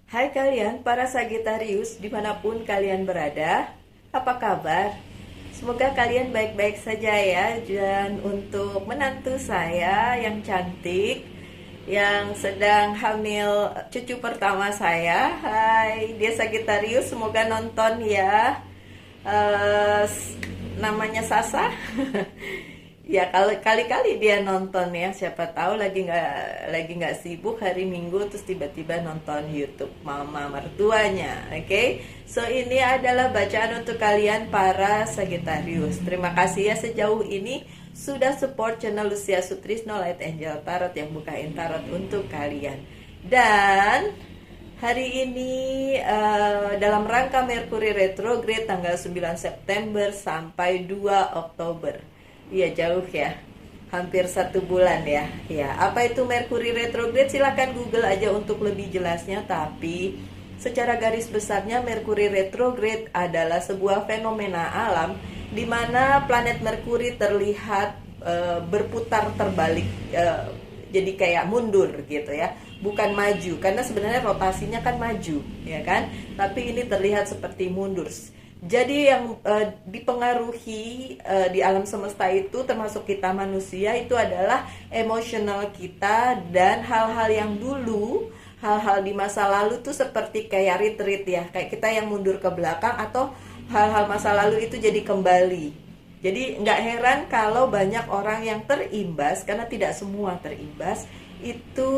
Hai kalian para Sagittarius dimanapun kalian berada, apa kabar? Semoga kalian baik-baik saja ya. Dan untuk menantu saya yang cantik, yang sedang hamil cucu pertama saya, hai, dia Sagittarius, semoga nonton ya. Namanya Sasa. Ya kalau kali-kali dia nonton ya, siapa tahu lagi nggak sibuk hari Minggu terus tiba-tiba nonton YouTube mama mertuanya. Oke. So ini adalah bacaan untuk kalian para Sagittarius. Terima kasih ya sejauh ini sudah support channel Lucia Sutrisno Light Angel Tarot yang bukain tarot untuk kalian. Dan hari ini dalam rangka Merkuri retrograde tanggal 9 September sampai 2 Oktober. Iya jauh ya, hampir 1 bulan ya. Ya, apa itu Merkuri retrograde? Silahkan Google aja untuk lebih jelasnya. Tapi secara garis besarnya Merkuri retrograde adalah sebuah fenomena alam di mana planet Merkuri terlihat berputar terbalik, jadi kayak mundur gitu ya, bukan maju. Karena sebenarnya rotasinya kan maju, ya kan? Tapi ini terlihat seperti mundur. Jadi yang dipengaruhi di alam semesta itu termasuk kita manusia itu adalah emosional kita dan hal-hal yang dulu, hal-hal di masa lalu tuh seperti kayak retreat ya, kayak kita yang mundur ke belakang atau hal-hal masa lalu itu jadi kembali. Jadi nggak heran kalau banyak orang yang terimbas, karena tidak semua terimbas, itu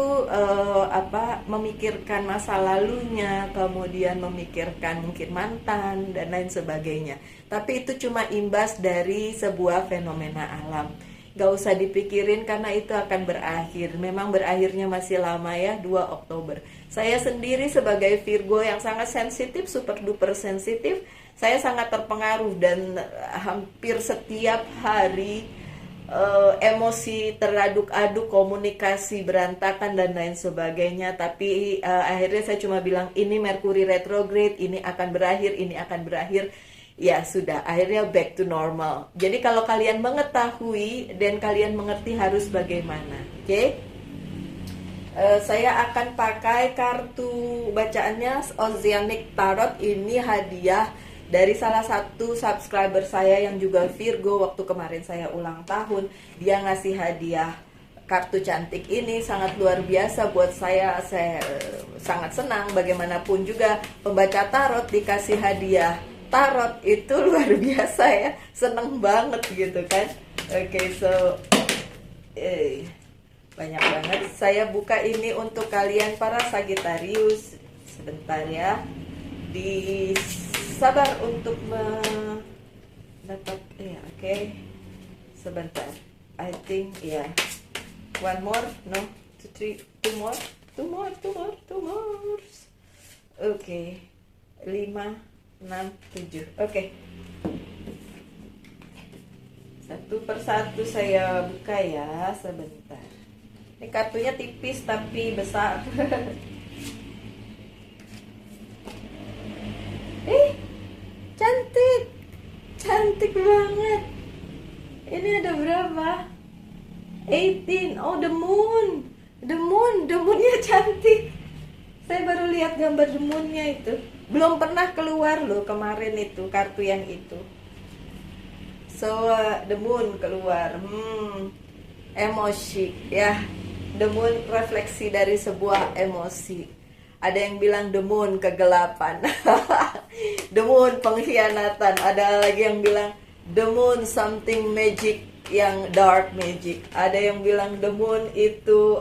memikirkan masa lalunya, kemudian memikirkan mungkin mantan dan lain sebagainya. Tapi itu cuma imbas dari sebuah fenomena alam. Gak usah dipikirin karena itu akan berakhir. Memang berakhirnya masih lama ya, 2 Oktober. Saya sendiri sebagai Virgo yang sangat sensitif, super duper sensitif, saya sangat terpengaruh dan hampir setiap hari emosi teraduk-aduk, komunikasi berantakan dan lain sebagainya. Tapi akhirnya saya cuma bilang ini Merkuri retrograde, ini akan berakhir, ini akan berakhir. Ya sudah, akhirnya back to normal. Jadi kalau kalian mengetahui dan kalian mengerti harus bagaimana, oke? Saya akan pakai kartu bacaannya Oceanic Tarot. Ini hadiah dari salah satu subscriber saya yang juga Virgo. Waktu kemarin saya ulang tahun, dia ngasih hadiah kartu cantik ini, sangat luar biasa buat saya. Saya sangat senang. Bagaimanapun juga pembaca tarot dikasih hadiah tarot itu luar biasa ya, seneng banget gitu kan. Oke, so banyak banget. Saya buka ini untuk kalian para Sagittarius. Sebentar ya, sabar untuk mendapat oke. Sebentar, I think one more, no, two more. Oke, 5 6 7. Oke. Satu persatu saya buka ya, sebentar. Ini kartunya tipis tapi besar. Cantik. Cantik banget. Ini ada berapa? 18. Oh, the moon. The moonnya cantik. Saya baru lihat gambar the moonnya itu. Belum pernah keluar loh kemarin itu, kartu yang itu. So, the moon keluar. Emosi ya. The moon refleksi dari sebuah emosi. Ada yang bilang the moon kegelapan. The moon pengkhianatan. Ada lagi yang bilang the moon something magic, yang dark magic. Ada yang bilang the moon itu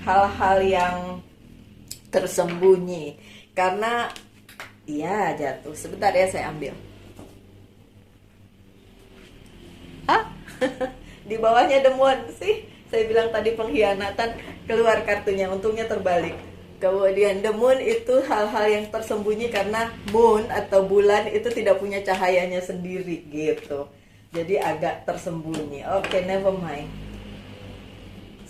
hal-hal yang tersembunyi. Karena ya jatuh. Sebentar ya, saya ambil. Di bawahnya the moon sih. Saya bilang tadi pengkhianatan, keluar kartunya, untungnya terbalik. Kemudian the moon itu hal-hal yang tersembunyi karena moon atau bulan itu tidak punya cahayanya sendiri gitu. Jadi agak tersembunyi. Oke, never mind.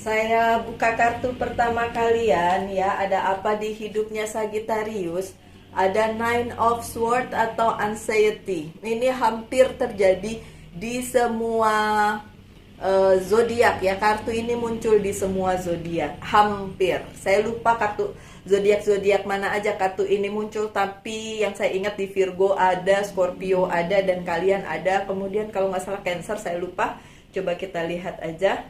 Saya buka kartu pertama kalian ya. Ada apa di hidupnya Sagittarius? Ada Nine of Swords atau anxiety. Ini hampir terjadi di semua zodiak ya. Kartu ini muncul di semua zodiak, hampir. Saya lupa kartu zodiak mana aja kartu ini muncul, tapi yang saya ingat di Virgo ada, Scorpio ada, dan kalian ada. Kemudian kalau nggak salah Cancer, saya lupa. Coba kita lihat aja.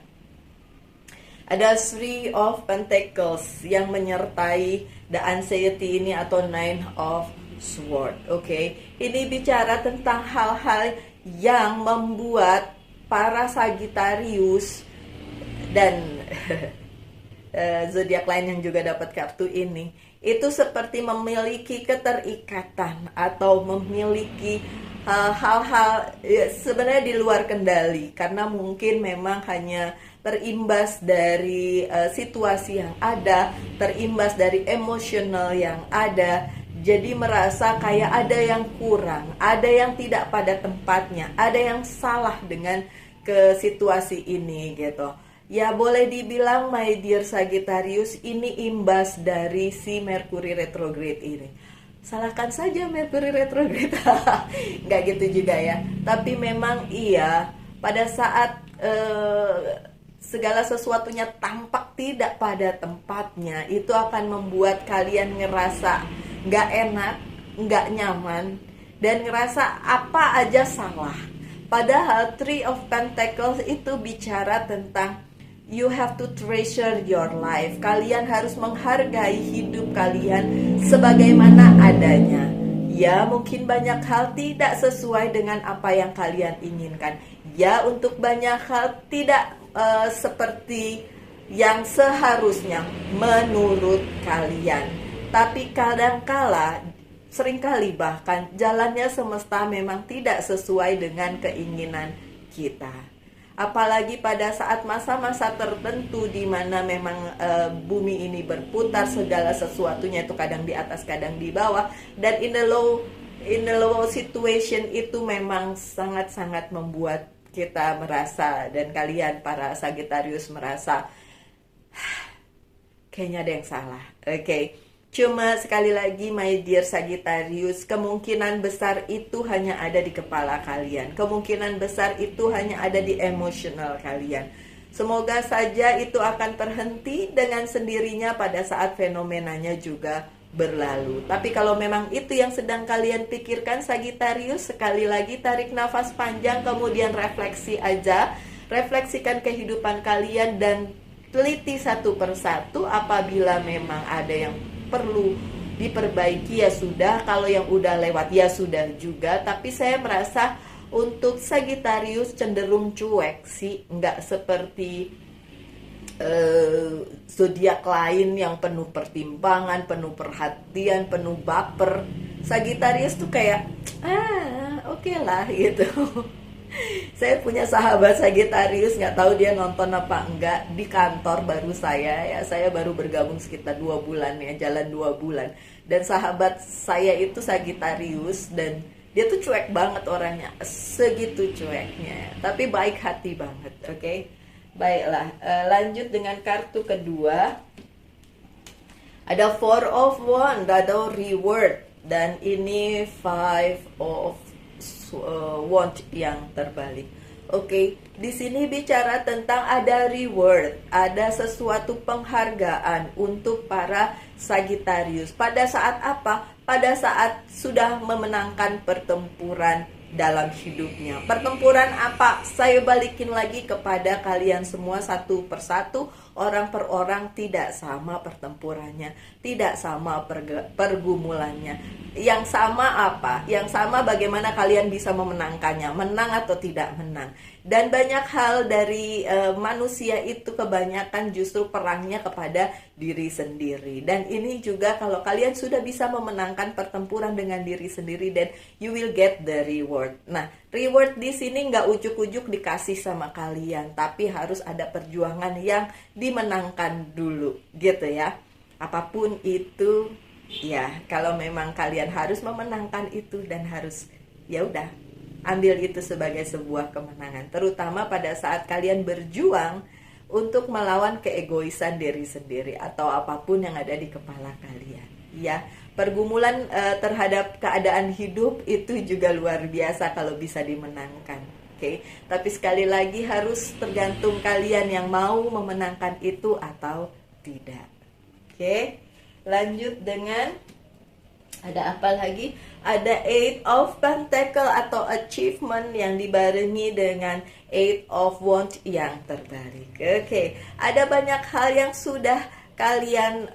Ada Three of Pentacles yang menyertai the anxiety ini atau Nine of Sword. Oke, ini bicara tentang hal-hal yang membuat para Sagittarius dan zodiak lain yang juga dapat kartu ini itu seperti memiliki keterikatan atau memiliki hal-hal sebenarnya di luar kendali, karena mungkin memang hanya terimbas dari situasi yang ada, terimbas dari emosional yang ada. Jadi merasa kayak ada yang kurang, ada yang tidak pada tempatnya, ada yang salah dengan ke situasi ini gitu. Ya boleh dibilang my dear Sagittarius, ini imbas dari si Mercury retrograde ini. Salahkan saja Mercury retrograde. Nggak gitu juga ya. Tapi memang iya, pada saat segala sesuatunya tampak tidak pada tempatnya, itu akan membuat kalian ngerasa nggak enak, nggak nyaman, dan ngerasa apa aja salah. Padahal Three of Pentacles itu bicara tentang you have to treasure your life. Kalian harus menghargai hidup kalian sebagaimana adanya. Ya, mungkin banyak hal tidak sesuai dengan apa yang kalian inginkan. Ya, untuk banyak hal tidak seperti yang seharusnya menurut kalian. Tapi kadangkala, seringkali bahkan jalannya semesta memang tidak sesuai dengan keinginan kita. Apalagi pada saat masa-masa tertentu di mana memang bumi ini berputar, segala sesuatunya itu kadang di atas, kadang di bawah, dan in the low situation itu memang sangat-sangat membuat kita merasa, dan kalian para Sagittarius merasa kayaknya ada yang salah. Oke. Cuma sekali lagi my dear Sagittarius, kemungkinan besar itu hanya ada di kepala kalian. Kemungkinan besar itu hanya ada di emosional kalian. Semoga saja itu akan terhenti dengan sendirinya pada saat fenomenanya juga berlalu. Tapi kalau memang itu yang sedang kalian pikirkan Sagittarius, sekali lagi tarik nafas panjang, kemudian refleksi aja. Refleksikan kehidupan kalian dan teliti satu persatu. Apabila memang ada yang perlu diperbaiki ya sudah, kalau yang udah lewat ya sudah juga. Tapi saya merasa untuk Sagittarius cenderung cuek sih, nggak seperti zodiak lain yang penuh pertimbangan, penuh perhatian, penuh baper. Sagittarius tuh kayak oke lah gitu. Saya punya sahabat Sagittarius, nggak tahu dia nonton apa enggak, di kantor baru saya baru bergabung sekitar 2 bulan ya, jalan 2 bulan. Dan sahabat saya itu Sagittarius, dan dia tuh cuek banget orangnya, segitu cueknya, tapi baik hati banget. Oke. Baiklah, lanjut dengan kartu kedua. Ada Four of Wands atau reward, dan ini Five of Wands yang terbalik. Oke, di sini bicara tentang ada reward, ada sesuatu penghargaan untuk para Sagittarius. Pada saat apa? Pada saat sudah memenangkan pertempuran dalam hidupnya. Pertempuran apa? Saya balikin lagi kepada kalian semua satu persatu, orang per orang, tidak sama pertempurannya, tidak sama pergumulannya. Yang sama apa? Yang sama bagaimana kalian bisa memenangkannya, menang atau tidak menang. Dan banyak hal dari manusia itu kebanyakan justru perangnya kepada diri sendiri. Dan ini juga kalau kalian sudah bisa memenangkan pertempuran dengan diri sendiri, then you will get the reward. Nah, reward di sini nggak ujuk-ujuk dikasih sama kalian, tapi harus ada perjuangan yang dimenangkan dulu, gitu ya. Apapun itu, ya kalau memang kalian harus memenangkan itu dan harus, ya udah, ambil itu sebagai sebuah kemenangan, terutama pada saat kalian berjuang untuk melawan keegoisan diri sendiri atau apapun yang ada di kepala kalian. Ya, pergumulan terhadap keadaan hidup itu juga luar biasa kalau bisa dimenangkan. Oke. Tapi sekali lagi harus tergantung kalian yang mau memenangkan itu atau tidak. Oke. Lanjut dengan ada apa lagi? Ada Eight of Pentacle atau achievement yang dibarengi dengan Eight of Wands yang terbalik. Oke, ada banyak hal yang sudah kalian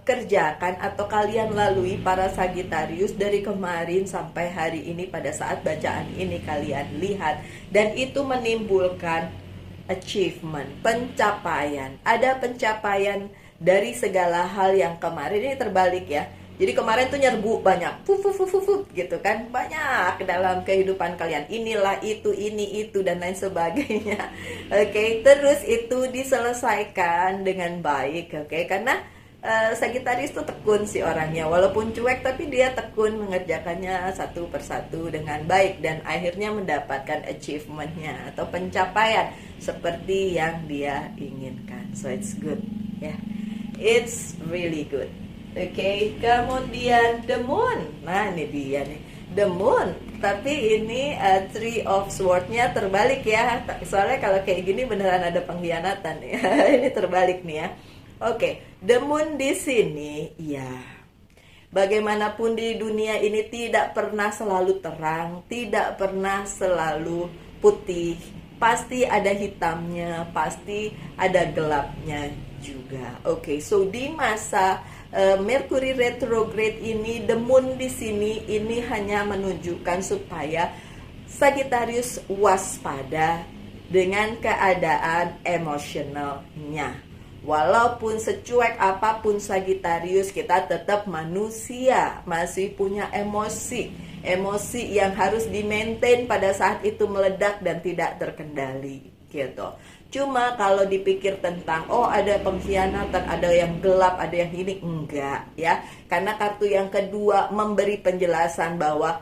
kerjakan atau kalian lalui para Sagittarius dari kemarin sampai hari ini pada saat bacaan ini kalian lihat, dan itu menimbulkan achievement, pencapaian. Ada pencapaian dari segala hal yang kemarin ini terbalik ya. Jadi kemarin tuh nyerbu banyak, gitu kan, banyak dalam kehidupan kalian. Inilah itu, ini itu dan lain sebagainya. Oke, terus itu diselesaikan dengan baik, oke? Karena Sagittarius tuh tekun sih orangnya, walaupun cuek tapi dia tekun mengerjakannya satu persatu dengan baik dan akhirnya mendapatkan achievementnya atau pencapaian seperti yang dia inginkan. So it's good, ya. It's really good. Oke, kemudian the moon. Nah, ini dia nih, the moon. Tapi ini Three of Swords-nya terbalik ya. Soalnya kalau kayak gini beneran ada pengkhianatan ya. Ini terbalik nih ya. Oke, the moon di sini ya. Bagaimanapun di dunia ini tidak pernah selalu terang, tidak pernah selalu putih. Pasti ada hitamnya, pasti ada gelapnya juga. Oke, so di masa Mercury retrograde ini, the moon di sini ini hanya menunjukkan supaya Sagittarius waspada dengan keadaan emosionalnya. Walaupun secuek apapun Sagittarius, kita tetap manusia, masih punya emosi. Emosi yang harus di-maintain pada saat itu meledak dan tidak terkendali gitu. Cuma kalau dipikir tentang ada pengkhianatan, ada yang gelap, ada yang ini, enggak ya. Karena kartu yang kedua memberi penjelasan bahwa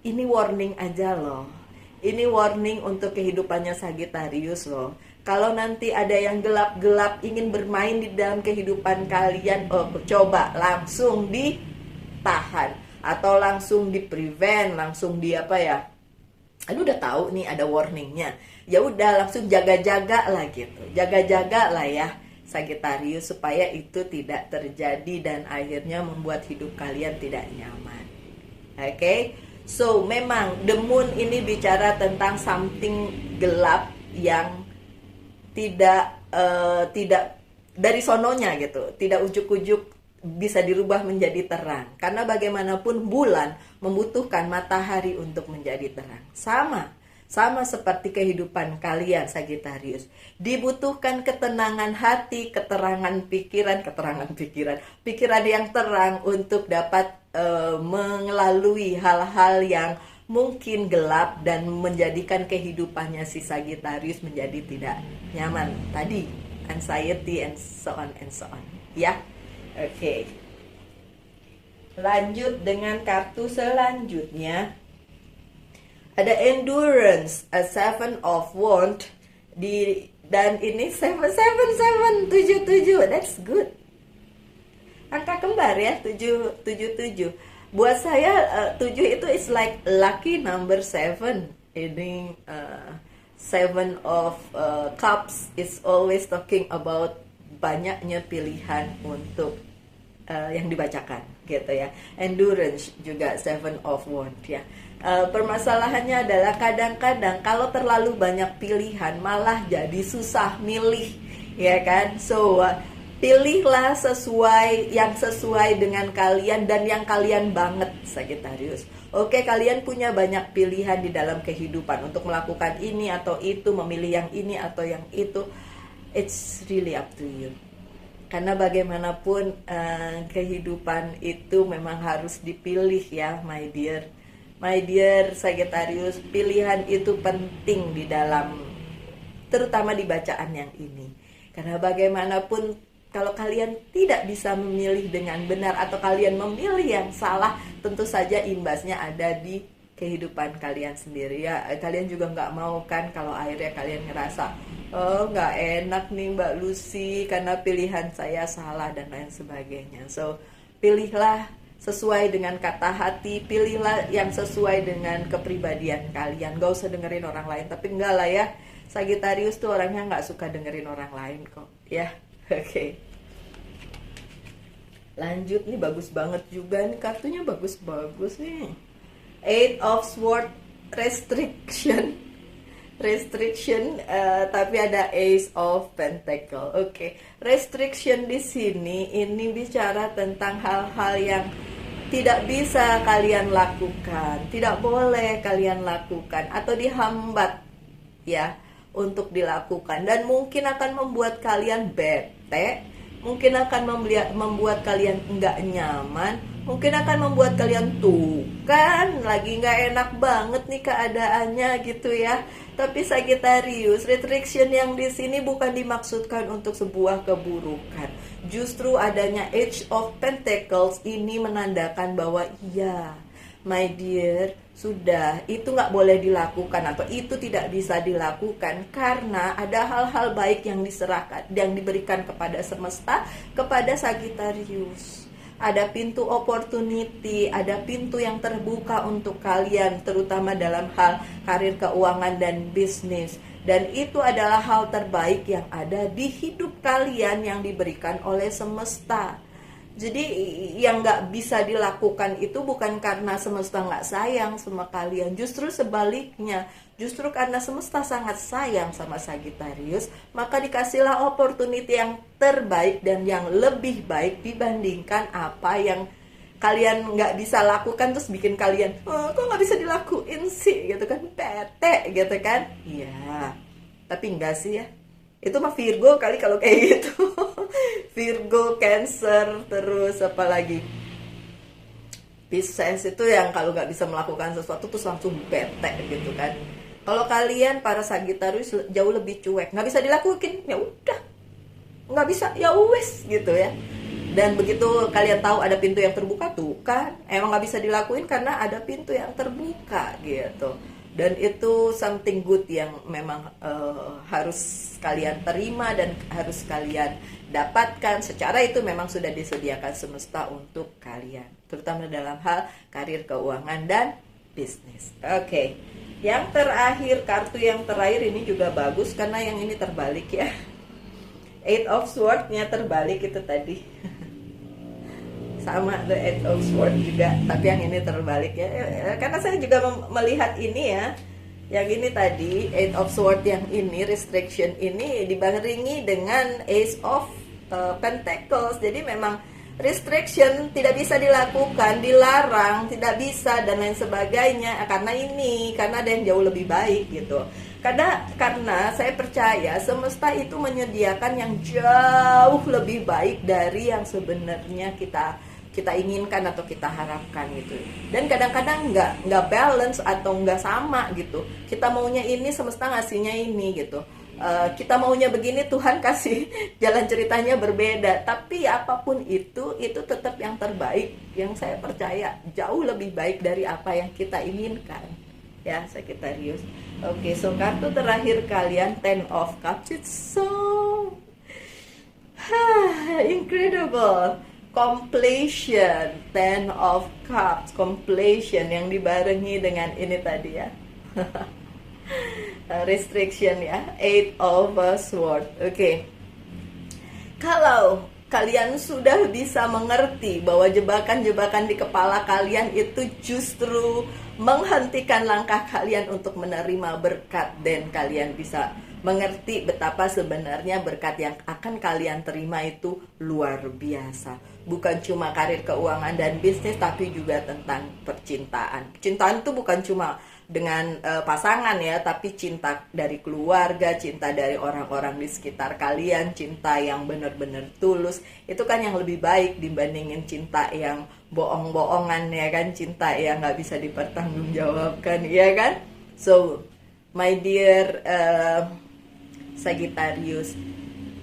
ini warning aja loh. Ini warning untuk kehidupannya Sagittarius loh. Kalau nanti ada yang gelap-gelap ingin bermain di dalam kehidupan kalian, coba langsung ditahan atau langsung di-prevent, langsung di apa ya? Aduh, udah tahu nih ada warningnya. Ya udah langsung jaga-jaga lah gitu. Jaga-jaga lah ya Sagittarius supaya itu tidak terjadi dan akhirnya membuat hidup kalian tidak nyaman. Oke. So, memang the moon ini bicara tentang something gelap yang tidak dari sononya gitu, tidak ujuk-ujuk bisa dirubah menjadi terang. Karena bagaimanapun bulan membutuhkan matahari untuk menjadi terang. Sama seperti kehidupan kalian Sagittarius. Dibutuhkan ketenangan hati, pikiran yang terang untuk dapat melalui hal-hal yang mungkin gelap dan menjadikan kehidupannya si Sagittarius menjadi tidak nyaman. Tadi anxiety and so on ya. Oke. Lanjut dengan kartu selanjutnya. Ada endurance, a seven of wands dan ini 777. That's good. Angka kembar ya, 777. Buat saya 7 itu is like lucky number 7. Ini 7 of cups is always talking about banyaknya pilihan untuk yang dibacakan gitu ya. Endurance juga 7 of wands ya. Permasalahannya adalah kadang-kadang kalau terlalu banyak pilihan malah jadi susah milih ya kan. So pilihlah yang sesuai dengan kalian dan yang kalian banget Sagittarius. Oke, kalian punya banyak pilihan di dalam kehidupan untuk melakukan ini atau itu, memilih yang ini atau yang itu. It's really up to you. Karena bagaimanapun kehidupan itu memang harus dipilih ya, my dear Sagittarius. Pilihan itu penting di dalam, terutama di bacaan yang ini. Karena bagaimanapun kalau kalian tidak bisa memilih dengan benar atau kalian memilih yang salah, tentu saja imbasnya ada di kehidupan kalian sendiri ya. Kalian juga nggak mau kan kalau akhirnya kalian ngerasa nggak enak nih Mbak Lucy karena pilihan saya salah dan lain sebagainya. So pilihlah sesuai dengan kata hati, pilihlah yang sesuai dengan kepribadian kalian. Gak usah dengerin orang lain, tapi enggak lah ya, Sagittarius tuh orangnya nggak suka dengerin orang lain kok ya. Oke. Lanjut nih, bagus banget juga nih kartunya, bagus-bagus nih. Eight of Swords, restriction. Tapi ada Ace of Pentacle. Oke. Restriction di sini ini bicara tentang hal-hal yang tidak bisa kalian lakukan, tidak boleh kalian lakukan atau dihambat ya untuk dilakukan, dan mungkin akan membuat kalian bete, mungkin akan membuat kalian nggak nyaman, mungkin akan membuat kalian tuh kan lagi nggak enak banget nih keadaannya gitu ya. Tapi Sagittarius, restriction yang di sini bukan dimaksudkan untuk sebuah keburukan. Justru adanya Age of Pentacles ini menandakan bahwa iya, my dear, sudah, itu nggak boleh dilakukan atau itu tidak bisa dilakukan karena ada hal-hal baik yang diserahkan, yang diberikan kepada semesta, kepada Sagittarius. Ada pintu opportunity, ada pintu yang terbuka untuk kalian, terutama dalam hal karir, keuangan, dan bisnis. Dan itu adalah hal terbaik yang ada di hidup kalian yang diberikan oleh semesta. Jadi yang nggak bisa dilakukan itu bukan karena semesta nggak sayang sama kalian, justru sebaliknya, justru karena semesta sangat sayang sama Sagittarius, maka dikasihlah opportunity yang terbaik dan yang lebih baik dibandingkan apa yang kalian nggak bisa lakukan, terus bikin kalian, oh, kok nggak bisa dilakuin sih, gitu kan, bete gitu kan. Iya, tapi enggak sih ya, itu mah Virgo kali kalau kayak gitu. Virgo, Cancer, terus apa lagi, Pisces itu yang kalau nggak bisa melakukan sesuatu tuh langsung bete gitu kan. Kalau kalian para Sagittarius jauh lebih cuek, nggak bisa dilakuin, ya udah, nggak bisa, ya wes gitu ya. Dan begitu kalian tahu ada pintu yang terbuka tuh kan, emang nggak bisa dilakuin karena ada pintu yang terbuka gitu. Dan itu something good yang memang harus kalian terima dan harus kalian dapatkan. Secara itu memang sudah disediakan semesta untuk kalian, terutama dalam hal karir, keuangan, dan bisnis. Oke. Yang terakhir, kartu yang terakhir ini juga bagus karena yang ini terbalik ya. Eight of Swords-nya terbalik itu tadi. Sama The Eight of Swords juga, tapi yang ini terbalik ya. Karena saya juga melihat ini ya, yang ini tadi Eight of Swords, yang ini restriction ini dibarengi dengan Ace of Pentacles. Jadi memang restriction tidak bisa dilakukan, dilarang, tidak bisa dan lain sebagainya karena ada yang jauh lebih baik gitu. Karena saya percaya semesta itu menyediakan yang jauh lebih baik dari yang sebenarnya kita inginkan atau kita harapkan gitu. Dan kadang-kadang nggak balance atau nggak sama gitu. Kita maunya ini, semesta ngasihnya ini gitu. Kita maunya begini, Tuhan kasih jalan ceritanya berbeda. Tapi apapun itu tetap yang terbaik, yang saya percaya jauh lebih baik dari apa yang kita inginkan ya, Sagittarius. Oke, so kartu terakhir kalian, Ten of Cups. It's so incredible. Completion, Ten of Cups, completion yang dibarengi dengan ini tadi ya. Restriction ya, Eight of Swords. Oke. Kalau kalian sudah bisa mengerti bahwa jebakan-jebakan di kepala kalian itu justru menghentikan langkah kalian untuk menerima berkat, dan kalian bisa mengerti betapa sebenarnya berkat yang akan kalian terima itu luar biasa. Bukan cuma karir, keuangan, dan bisnis, tapi juga tentang percintaan. Percintaan itu bukan cuma dengan pasangan ya, tapi cinta dari keluarga, cinta dari orang-orang di sekitar kalian, cinta yang benar-benar tulus. Itu kan yang lebih baik dibandingin cinta yang bohong-bohongan ya kan, cinta yang nggak bisa dipertanggungjawabkan ya kan. So my dear Sagittarius,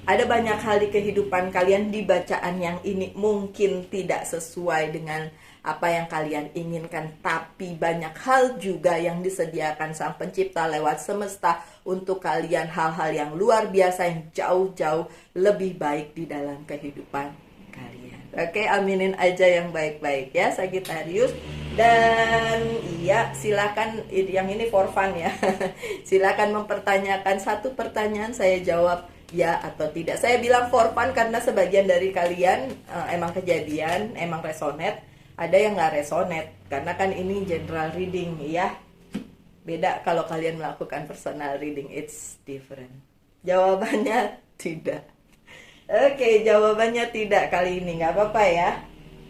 ada banyak hal di kehidupan kalian, di bacaan yang ini mungkin tidak sesuai dengan apa yang kalian inginkan, tapi banyak hal juga yang disediakan Sang Pencipta lewat semesta untuk kalian, hal-hal yang luar biasa yang jauh-jauh lebih baik di dalam kehidupan kalian. Oke, aminin aja yang baik-baik ya Sagittarius. Dan iya, silakan, yang ini for fun ya. Silakan mempertanyakan satu pertanyaan, saya jawab ya atau tidak. Saya bilang for fun karena sebagian dari kalian emang kejadian, emang resonate. Ada yang nggak resonate karena kan ini general reading ya. Beda kalau kalian melakukan personal reading, it's different. Jawabannya tidak. Oke, jawabannya tidak kali ini, nggak apa-apa ya.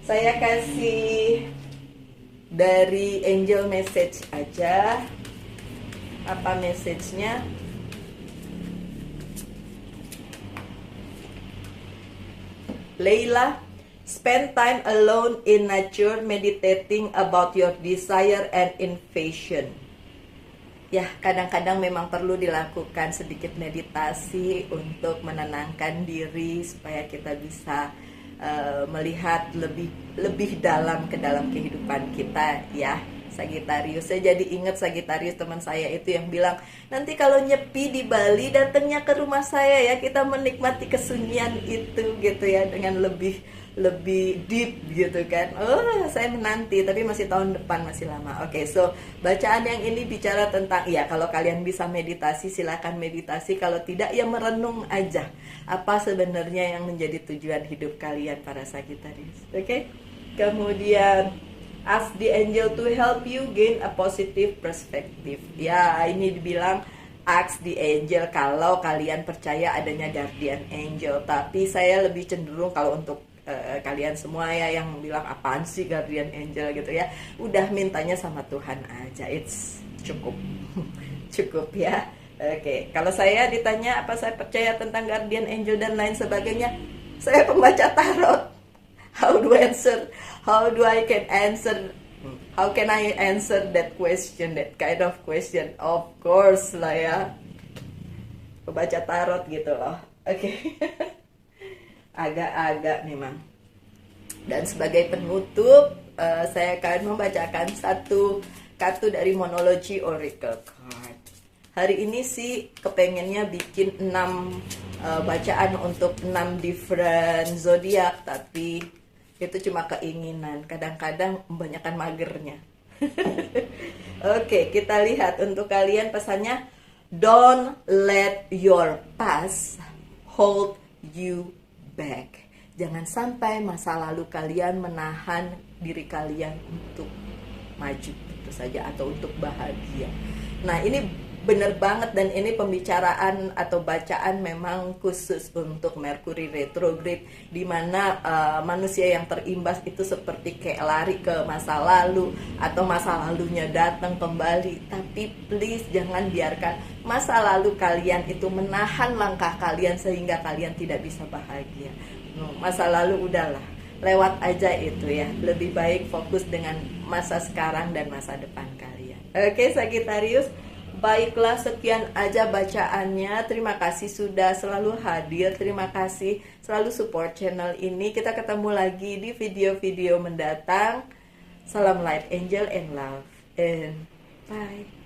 Saya kasih dari angel message aja. Apa message-nya? Leila, spend time alone in nature meditating about your desire and invasion. Ya, kadang-kadang memang perlu dilakukan sedikit meditasi untuk menenangkan diri supaya kita bisa melihat lebih dalam ke dalam kehidupan kita ya. Sagittarius, saya jadi ingat Sagittarius teman saya itu yang bilang, nanti kalau nyepi di Bali datangnya ke rumah saya ya, kita menikmati kesunyian itu gitu ya, dengan lebih deep gitu kan. Oh, saya menanti, tapi masih tahun depan, masih lama. Oke, so bacaan yang ini bicara tentang, ya kalau kalian bisa meditasi silakan meditasi, kalau tidak ya merenung aja apa sebenarnya yang menjadi tujuan hidup kalian para Sagittarius. Oke. Kemudian ask the angel to help you gain a positive perspective. Ya, ini dibilang ask the angel kalau kalian percaya adanya guardian angel, tapi saya lebih cenderung kalau untuk kalian semua ya yang bilang apaan sih guardian angel gitu ya, udah mintanya sama Tuhan aja, it's cukup. Cukup ya. Oke, kalau saya ditanya apa saya percaya tentang guardian angel dan lain sebagainya, saya pembaca tarot. How can I answer that question, that kind of question? Of course lah ya, pembaca tarot gitu loh. Oke. Agak-agak memang. Dan sebagai penutup, saya akan membacakan satu kartu dari Monology Oracle Card. Hari ini sih kepengennya bikin 6 bacaan untuk 6 different zodiak, tapi itu cuma keinginan. Kadang-kadang kebanyakan magernya. Oke, kita lihat untuk kalian pesannya. Don't let your past hold you back. Jangan sampai masa lalu kalian menahan diri kalian untuk maju tentu saja atau untuk bahagia. Nah, ini benar banget, dan ini pembicaraan atau bacaan memang khusus untuk Mercury retrograde, di mana manusia yang terimbas itu seperti kayak lari ke masa lalu atau masa lalunya datang kembali. Tapi please jangan biarkan masa lalu kalian itu menahan langkah kalian sehingga kalian tidak bisa bahagia. Masa lalu udahlah, lewat aja itu ya. Lebih baik fokus dengan masa sekarang dan masa depan kalian. Oke Sagittarius, baiklah sekian aja bacaannya. Terima kasih sudah selalu hadir. Terima kasih selalu support channel ini. Kita ketemu lagi di video-video mendatang. Salam light angel and love, and bye.